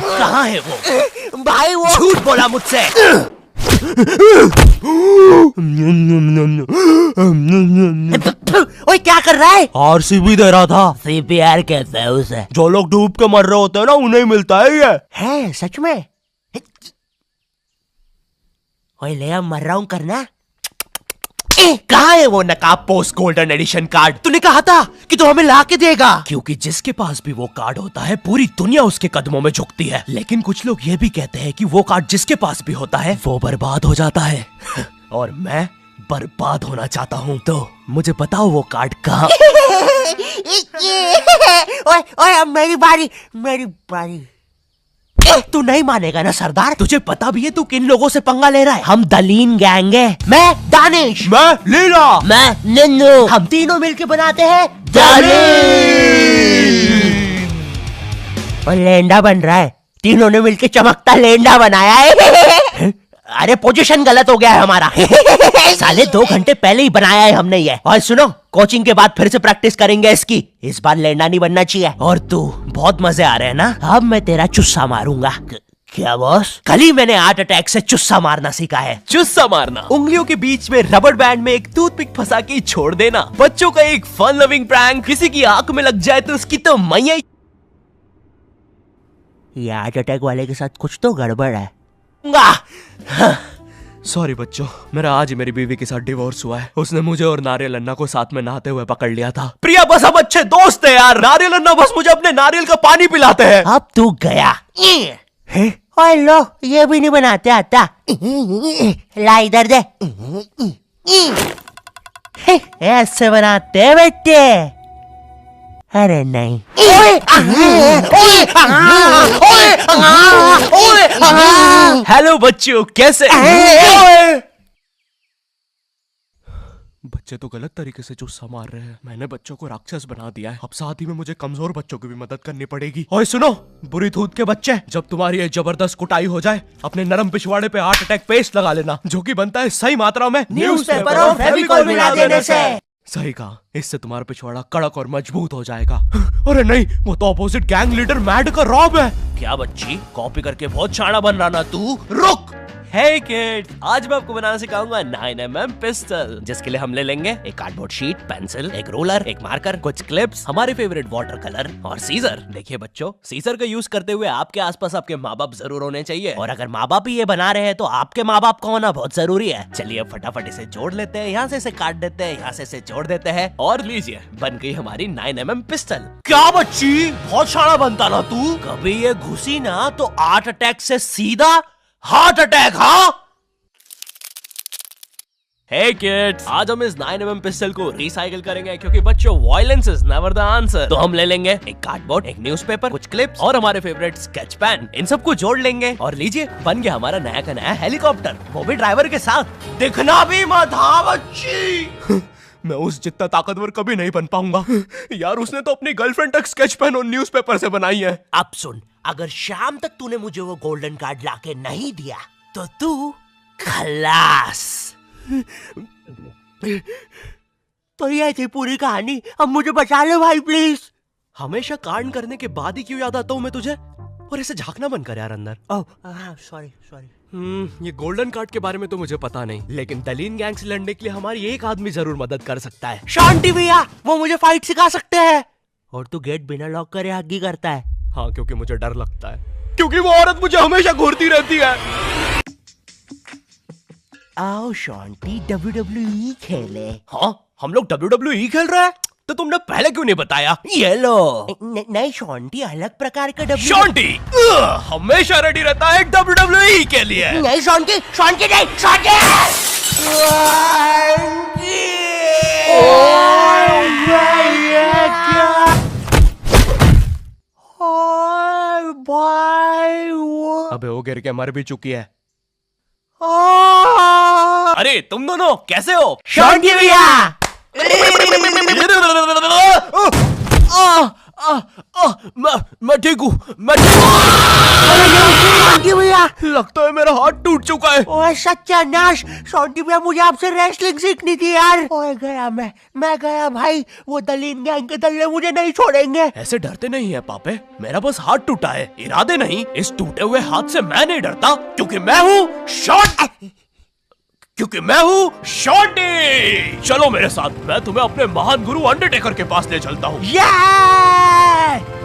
कहाँ है वो? भाई वो झूठ बोला मुझसे। ओए क्या कर रहा है? आरसीबी दे रहा था। सीपीआर कहते हैं उसे। जो लोग डूब के मर रहे होते हैं ना, उन्हें मिलता है ये। है सच में? ओए ले अब मर रहा हूँ करना। कहाँ है वो नकाब पोस्ट गोल्डन एडिशन कार्ड? तूने कहा था कि तू हमें ला के देगा। क्योंकि जिसके पास भी वो कार्ड होता है, पूरी दुनिया उसके कदमों में झुकती है। लेकिन कुछ लोग ये भी कहते हैं कि वो कार्ड जिसके पास भी होता है, वो बर्बाद हो जाता है। और मैं बर्बाद होना चाहता हूँ, तो मुझे बताओ वो कार्ड कहाँ? ओए ओए अब मेरी बारी। तू नहीं मानेगा ना सरदार? तुझे पता भी है तू किन लोगों से पंगा ले रहा है? हम दलीन गैंग है। मैं दानिश, मैं लीला, मैं नन्नू, हम तीनों मिलके बनाते हैं और लेंडा बन रहा है। तीनों ने मिलके चमकता लेंडा बनाया है। अरे पोजीशन गलत हो गया है हमारा। साले 2 घंटे पहले ही बनाया है हमने ये। और सुनो, कोचिंग के बाद फिर से प्रैक्टिस करेंगे इसकी। इस बार लेंडा नहीं बनना चाहिए। और तू बहुत मजे आ रहे हैं ना? अब मैं तेरा चुस्सा मारूंगा। क्या बॉस? कल ही मैंने हार्ट अटैक से चुस्सा मारना सीखा है। चुस्सा मारना उंगलियों के बीच में रबर बैंड में एक टूथपिक फंसा के छोड़ देना। बच्चों का एक फन लविंग प्रैंक। किसी की आंख में लग जाए तो उसकी तो मैया। ये हार्ट अटैक वाले के साथ कुछ तो गड़बड़ है। सॉरी बच्चों, मेरा आज ही मेरी बीवी के साथ डिवोर्स हुआ है। उसने मुझे और नारियल अन्ना को साथ में नहाते हुए पकड़ लिया था। प्रिया बस हम अच्छे दोस्त हैं यार। नारियल अन्ना बस मुझे अपने नारियल का पानी पिलाते हैं। अब तू गया। ओए लो, ये भी नहीं बनाते आता। ला इधर दे। ऐसे बनाते हैं बेटे। अरे नहीं। हेलो बच्चों, कैसे? बच्चे तो गलत तरीके से चुस्सा मार रहे हैं। मैंने बच्चों को राक्षस बना दिया है। अब साथ ही में मुझे कमजोर बच्चों की भी मदद करनी पड़ेगी। ओए सुनो, बुरी धूत के बच्चे, जब तुम्हारी ये जबरदस्त कुटाई हो जाए, अपने नरम पिछवाड़े पे हार्ट अटैक पेस्ट लगा लेना, जो कि बनता है सही मात्रा में न्यूज़पेपर और फेविकोल मिला देने से। सही कहा, इससे तुम्हारा पिछवाड़ा कड़क और मजबूत हो जाएगा। अरे नहीं, वो तो अपोजिट गैंग लीडर मैड का रॉब है। क्या बच्ची, कॉपी करके बहुत शाना बन रहा ना तू? रुक। Hey kid, आज मैं आपको बनाना सिखाऊंगा 9mm पिस्टल, जिसके लिए हम ले लेंगे एक कार्डबोर्ड शीट, पेंसिल, एक रोलर, एक मार्कर, कुछ क्लिप्स, हमारे फेवरेट वाटर कलर और सीजर। देखिए बच्चों, सीजर का यूज करते हुए आपके आसपास आपके माँ बाप जरूर होने चाहिए। और अगर माँ बाप ही ये बना रहे हैं तो आपके माँ बाप का होना बहुत जरूरी है। चलिए अब फटाफट इसे जोड़ लेते हैं। यहाँ से इसे काट देते हैं, यहाँ से इसे जोड़ देते हैं और लीजिए, बन गई हमारी 9mm पिस्टल। क्या बच्ची, बहुत शाना बनता ना तू? कभी ये घुसी ना तो हार्ट अटैक से सीधा हार्ट अटैक। हाँ हे किड्स, आज हम इस 9mm पिस्टल को रिसाइकिल करेंगे, क्योंकि बच्चों violence is never the answer. तो हम ले लेंगे एक कार्डबोर्ड, एक न्यूज़पेपर, कुछ क्लिप्स और हमारे फेवरेट स्केच पेन। इन सबको जोड़ लेंगे और लीजिए, बन गया हमारा नया का नया हेलीकॉप्टर, वो भी ड्राइवर के साथ। दिखना भी मत। हाँ बच्ची। मैं उस जितना ताकतवर कभी नहीं बन पाऊंगा यार। उसने तो अपनी गर्लफ्रेंड तक स्केच पेन और न्यूज़पेपर से बनाई है। अब सुन, अगर शाम तक तूने मुझे वो गोल्डन कार्ड लाके नहीं दिया तो तू खलास। तो ये थी पूरी कहानी। अब मुझे बचा लो भाई प्लीज। हमेशा कांड करने के बाद ही क्यों याद आता हूँ मैं तुझे? और इसे झांकना बंद कर यार अंदर। Oh sorry. ये गोल्डन कार्ड के बारे में तो मुझे पता नहीं, लेकिन दलीन गैंग से लड़ने के लिए हमारी एक आदमी जरूर मदद कर सकता है। शांति भैया, वो मुझे फाइट सिखा सकते हैं। और तू गेट बिना लॉक करे हग्गी करता है। हाँ, क्योंकि मुझे डर लगता है, क्योंकि वो औरत मुझे हमेशा घूरती रहती है। आओ शांति, WWE खेले। हाँ, हम लोग WWE खेल रहे हैं? तो तुमने पहले क्यों नहीं बताया? ये लो। नहीं शांति, अलग प्रकार का शांति हमेशा रेडी रहता है WWE के लिए। नहीं शांति नहीं शांति। अबे वो गिर के मर भी चुकी है। अरे तुम दोनों कैसे हो? शांति भैया। मैं ठीक हूँ, मैं शॉन्टी भैया, लगता है मेरा हाथ टूट चुका है। ओए सत्यानाश, शॉन्टी भैया मुझे आपसे रेसलिंग सीखनी थी यार। ओए गया मैं गया भाई, वो दलीन गैंग के दल्ले मुझे नहीं छोड़ेंगे। ऐसे डरते नहीं है पापे, मेरा बस हाथ टूटा है, इरादे नहीं। इस टूटे हुए हाथ से मैं नहीं डरता, क्योंकि मैं हूँ शॉन्टी। चलो मेरे साथ, मैं तुम्हें अपने महान गुरु अंडरटेकर के पास ले चलता हूँ।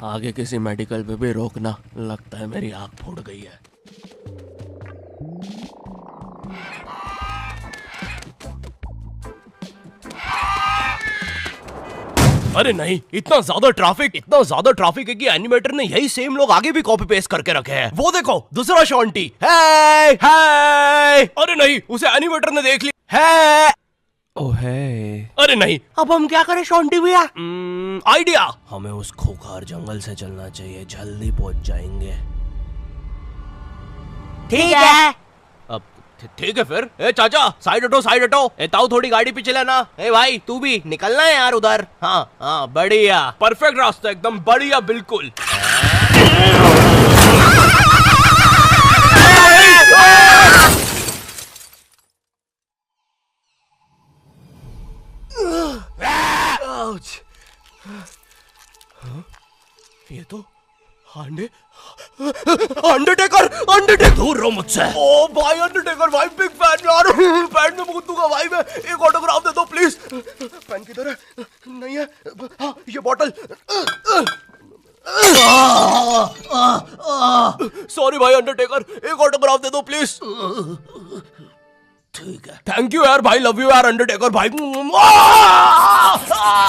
आगे किसी मेडिकल पे भी रोकना, लगता है मेरी आंख फूट गई है। अरे नहीं, इतना ज्यादा ट्रैफिक है कि एनिमेटर ने यही सेम लोग आगे भी कॉपी पेस्ट करके रखे हैं। वो देखो, दूसरा शॉन्टी। हे अरे नहीं, उसे एनिमेटर ने देख लिया है। ओह है, अरे नहीं, अब हम क्या करें शॉन्टी भैया? आइडिया, हमें उस खूंखार जंगल से चलना चाहिए, जल्दी पहुंच जाएंगे। ठीक है। अब ठीक है फिर। ए चाचा, साइड हटो। ए ताऊ, थोड़ी गाड़ी पीछे लेना। ए भाई, तू भी निकलना है यार उधर। हाँ, बढ़िया, परफेक्ट रास्ता, एकदम बढ़िया, बिल्कुल। ये तो अंडरटेकर दूर रहो मुझसे। ओ भाई अंडरटेकर भाई, बिग फैन यार, पैन में मूत दूंगा भाई मैं। एक ऑटोग्राफ दे दो प्लीज। पैन किधर है? नहीं है। हाँ, ये बॉटल। सॉरी भाई अंडरटेकर, एक ऑटोग्राफ दे दो प्लीज। ठीक है, थैंक यू यार भाई, लव यू यार अंडरटेकर भाई।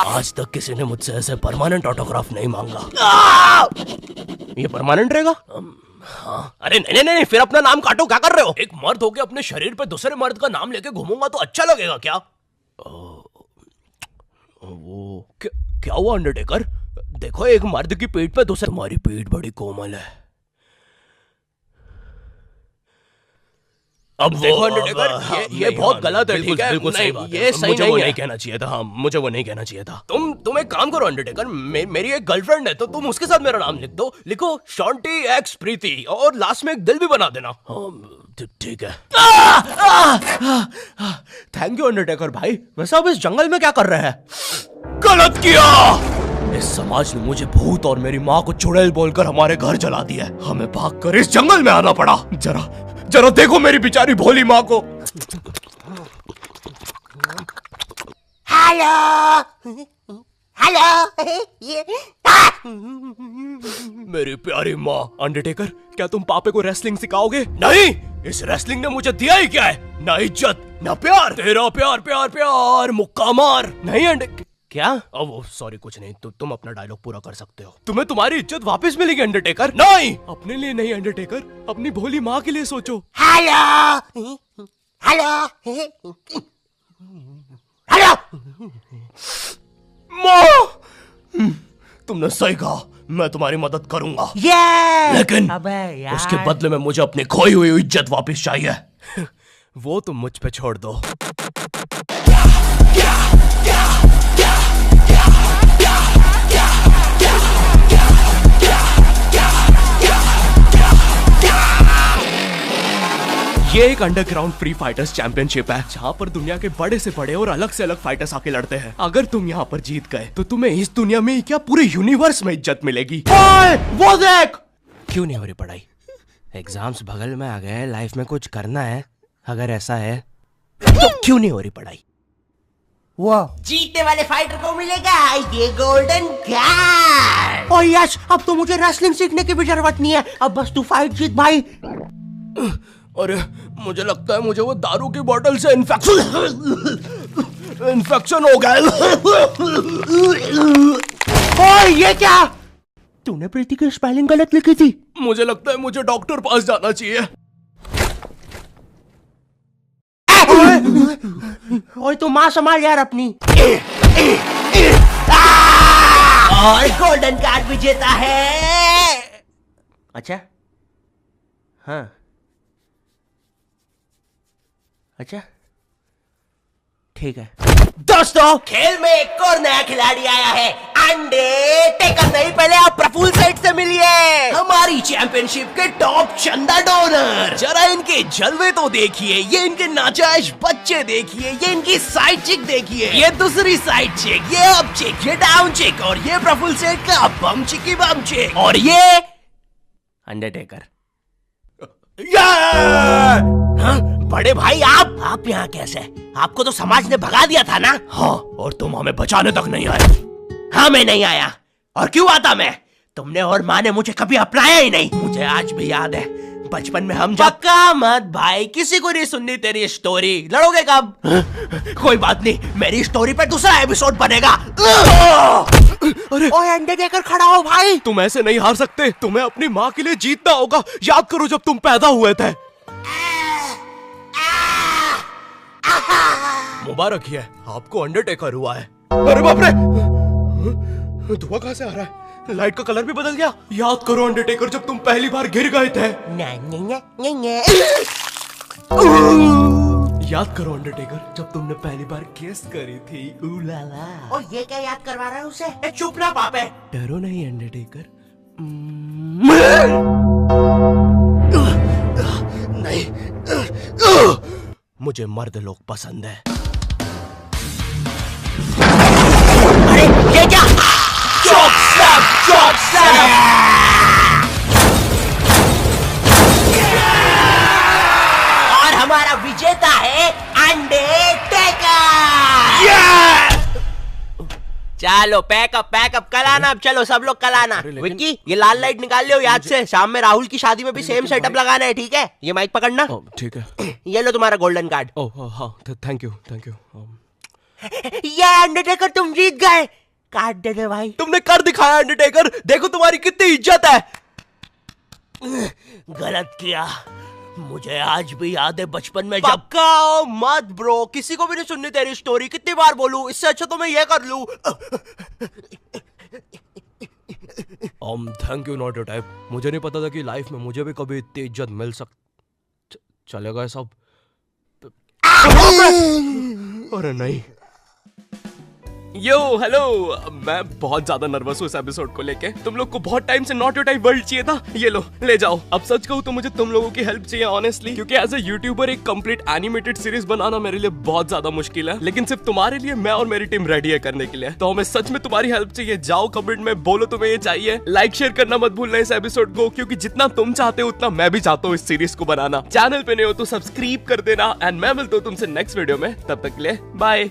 आज तक किसी ने मुझसे ऐसे परमानेंट ऑटोग्राफ नहीं मांगा। ये परमानेंट रहेगा? हाँ। अरे नहीं, फिर अपना नाम काटो, क्या कर रहे हो? एक मर्द होके अपने शरीर पे दूसरे मर्द का नाम लेके घूमूंगा तो अच्छा लगेगा क्या? वो क्या हुआ अंडरटेकर? देखो, एक मर्द की पीठ पे दूसरे। तुम्हारी पीठ बड़ी कोमल है। अब देखो अंडरटेकर, ये बहुत गलत है, ठीक है? बिल्कुल सही बात है। ये सही नहीं है। नहीं कहना चाहिए था। हाँ, मुझे वो नहीं कहना चाहिए था। तुम एक काम करो अंडरटेकर, मेरी एक गर्लफ्रेंड है, तो तुम उसके साथ मेरा नाम लिख दो। लिखो शॉन्टी एक्स प्रीति, और लास्ट में एक दिल भी बना देना। ठीक है। थैंक यू अंडरटेकर भाई। वैसे अब इस जंगल में क्या कर रहे हैं? गलत किया। इस समाज ने मुझे भूत और मेरी माँ को चुड़ैल बोलकर हमारे घर जला दिया। हमें भागकर इस जंगल में आना पड़ा। जरा देखो मेरी बेचारी भोली माँ को। हेलो। मेरी प्यारी माँ। अंडरटेकर, क्या तुम पापे को रेसलिंग सिखाओगे? नहीं, इस रेसलिंग ने मुझे दिया ही क्या है? ना इज्जत, ना प्यार। तेरा प्यार मुक्का मार। नहीं क्या? वो सॉरी, कुछ नहीं। तुम अपना डायलॉग पूरा कर सकते हो। तुम्हें तुम्हारी इज्जत वापस मिलेगी अंडरटेकर। नहीं, अपने लिए नहीं अंडरटेकर, अपनी भोली माँ के लिए सोचो। हेलो। माँ, तुमने सही कहा, मैं तुम्हारी मदद करूंगा। लेकिन उसके बदले में मुझे अपनी खोई हुई इज्जत वापस चाहिए। वो तुम मुझ पे छोड़ दो। ये एक अंडरग्राउंड फ्री फाइटर्स चैंपियनशिप है, जहाँ पर दुनिया के बड़े से बड़े और अलग से अलग फाइटर्स आके लड़ते हैं। अगर तुम यहाँ पर जीत गए तो तुम्हें इस दुनिया में क्या, पूरे यूनिवर्स में इज्जत मिलेगी। वो देख। क्यों नहीं हो रही पढ़ाई? एग्जाम्स बगल में आ गए, लाइफ में कुछ करना है। अगर ऐसा है तो क्यों नहीं हो रही पढ़ाई? वो जीतने वाले फाइटर को मिलेगा ये गोल्डन कार्ड। ओह यस, अब तो मुझे रेसलिंग सीखने की भी जरूरत नहीं है। अब बस तू फाइट जीत भाई। अरे मुझे लगता है मुझे वो दारू की बोतल से इन्फेक्शन हो गया। ओए ये क्या? तूने प्रीति की स्पेलिंग गलत लिखी थी। मुझे लगता है मुझे डॉक्टर पास जाना चाहिए। ओए तू माँ संभाल यार अपनी। और गोल्डन कार्ड विजेता है। अच्छा, हाँ, अच्छा, ठीक है। दोस्तों, खेल में एक और नया खिलाड़ी आया है। अंडरटेकर नहीं, पहले आप प्रफुल्ल सेठ से मिलिए, हमारी चैंपियनशिप के टॉप चंदा डोनर। जरा इनके जलवे तो देखिए, ये इनके नाजायज बच्चे देखिए, ये इनकी साइड चिक देखिए, ये दूसरी साइड चिक, ये अप चिक, ये डाउन चिक, और ये प्रफुल्ल सेठ का बम चिकी बम चिक, और ये अंडरटेकर। हाँ? बड़े भाई आप यहाँ कैसे? आपको तो समाज ने भगा दिया था ना? हाँ, और तुम हमें बचाने तक नहीं आए। हाँ, मैं नहीं आया। और क्यों आता मैं? तुमने और माँ ने मुझे कभी अपनाया ही नहीं। मुझे आज भी याद है, बचपन में हम पक्का मत भाई, किसी को नहीं सुननी तेरी स्टोरी। लड़ोगे कब? कोई बात नहीं, मेरी स्टोरी पर दूसरा एपिसोड बनेगा। अरे ओए अंडरटेकर खड़ा हो भाई। तुम ऐसे नहीं हार सकते, तुम्हें अपनी माँ के लिए जीतना होगा। याद करो जब तुम पैदा हुए थे। मुबारक है, आपको अंडरटेकर हुआ है। अरे बाप रे, धुआं कहां से आ रहा है? लाइट का कलर भी बदल गया। याद करो अंडरटेकर, जब तुम पहली बार गिर गए थे। याद करो अंडरटेकर, जब तुमने पहली बार किस करी थी। उलाला। और ये क्या याद करवा रहा है उसे? चुप ना पापे। डरो नहीं अंडरटेकर। नहीं, मुझे मर्द लोग पसंद है। अरे ये क्या? चौक और हमारा विजेता है अंडरटेकर। चलो पैकअप कल आना। अब चलो सब लोग कल आना। विक्की, ये लाल लाइट निकाल लियो याद से। शाम में राहुल की शादी में भी सेम सेटअप लगाना है, ठीक है? ये माइक पकड़ना। ठीक है। ये लो तुम्हारा गोल्डन कार्ड। ओह हाँ, थैंक यू। ये अंडरटेकर तुम जीत गए। कार्ड दे दे भाई। तुमने कर दिखाया अंडरटेकर, देखो तुम्हारी कितनी इज्जत है। गलत किया, मुझे आज भी याद है बचपन में जब। पक्का मत ब्रो, किसी को भी नहीं सुननी तेरी स्टोरी। कितनी बार बोलूं? इससे अच्छा तो मैं ये कर लूं। Thank you not your type. मुझे नहीं पता था कि लाइफ में मुझे भी कभी इतनी इज्जत मिल चलेगा सब। अरे नहीं। यो हेलो, मैं बहुत ज्यादा नर्वस हूँ इस एपिसोड को लेके। तुम लोग को बहुत टाइम से नॉट योर टाइप वर्ल्ड चाहिए था। ये लो, ले जाओ। अब सच कहूँ तो मुझे तुम लोगों की हेल्प चाहिए ऑनेस्टली, क्योंकि एज ए यूट्यूबर एक कंप्लीट एनिमेटेड सीरीज बनाना मेरे लिए बहुत ज्यादा मुश्किल है। लेकिन सिर्फ तुम्हारे लिए मैं और मेरी टीम रेडी है करने के लिए। तो हमें सच में तुम्हारी हेल्प चाहिए। जाओ कमेंट में बोलो तुम्हें ये चाहिए। लाइक शेयर करना मत भूलना इस एपिसोड को, क्योंकि जितना तुम चाहते हो उतना मैं भी चाहता हूँ इस सीरीज को बनाना। चैनल पे नहीं हो तो सब्सक्राइब कर देना। एंड मैं मिलता हूँ तुमसे नेक्स्ट वीडियो में। तब तक के लिए बाय।